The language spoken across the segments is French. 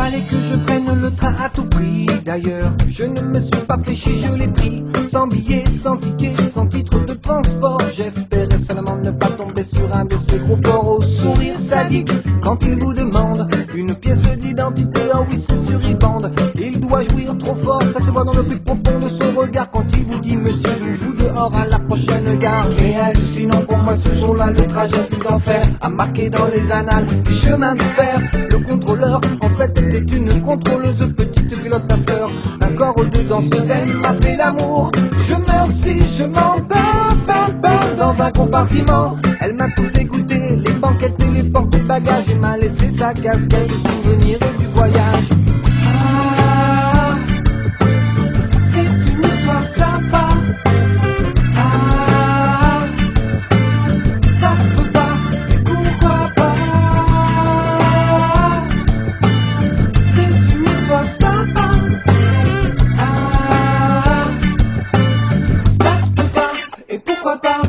Fallait que je prenne le train à tout prix. D'ailleurs, je ne me suis pas fléchi, je l'ai pris. Sans billet, sans ticket, sans titre de transport. J'espérais seulement ne pas tomber sur un de ces gros porcs au sourire sadique. Quand il vous demande une pièce d'identité, oh oui c'est sûr il bande. Il doit jouir trop fort, ça se voit dans le plus profond de son regard. Quand il vous dit monsieur, je vous dehors à la prochaine gare. Mais hallucinant pour moi ce jour-là, le trajet fut d'enfer, à marquer dans les annales du chemin de fer. Le contrôleur en fait était une contrôleuse, petite culotte à fleurs, un corps de danseuse, elle m'a fait l'amour. Je meurs si je m'en bats dans un compartiment. Elle m'a tout fait goûter, les banquettes et les porte-bagages, et m'a laissé sa casquette de souvenirs du voyage. Ah, c'est une histoire sympa. Ah, ça se peut pas, et pourquoi pas. C'est une histoire sympa. Ah, ça se peut pas, et pourquoi pas.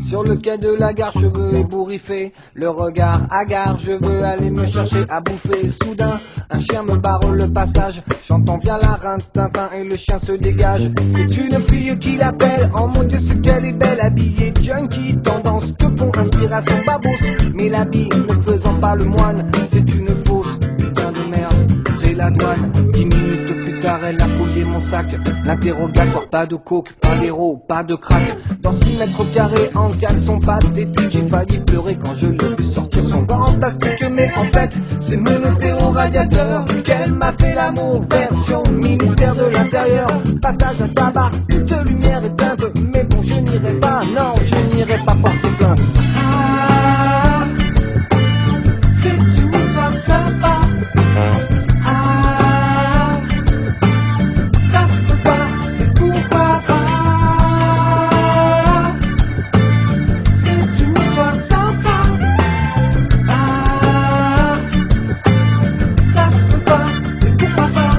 Sur le quai de la gare, cheveux ébouriffés, le regard hagard, je veux aller me chercher à bouffer. Soudain, un chien me barre le passage, j'entends bien la rintintin et le chien se dégage. C'est une fille qui l'appelle, oh mon Dieu ce qu'elle est belle, habillée junkie, tendance que pour inspiration babos. Mais l'habit ne faisant pas le moine, c'est une fausse putain de merde, c'est la douane. 10 minutes plus tard, elle a fouillé mon sac, l'interrogatoire, pas de coke, pas d'héros, pas de crack. Dans 6 mètres carrés en caleçon pathétique, j'ai failli pleurer quand je l'ai vu sortir son gant en plastique. Mais en fait, c'est menotté au radiateur qu'elle m'a fait l'amour, version ministère de l'Intérieur. Passage à tabac, toute lumière éteinte, mais bon je n'irai pas, non je n'irai pas porter plainte. Ah, c'est une histoire sympa. Ah, ça se peut pas, et pourquoi pas. C'est une histoire sympa. Ah, ça se peut pas, et pourquoi pas.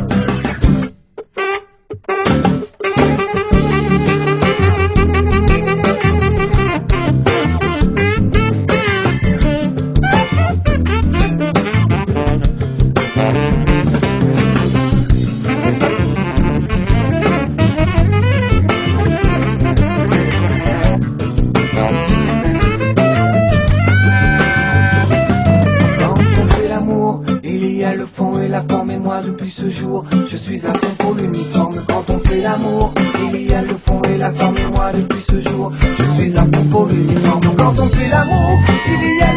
Le fond et la forme et moi depuis ce jour je suis à fond pour l'uniforme. Quand on fait l'amour, il y a le fond et la forme et moi depuis ce jour je suis à fond pour l'uniforme. Quand on fait l'amour, il y a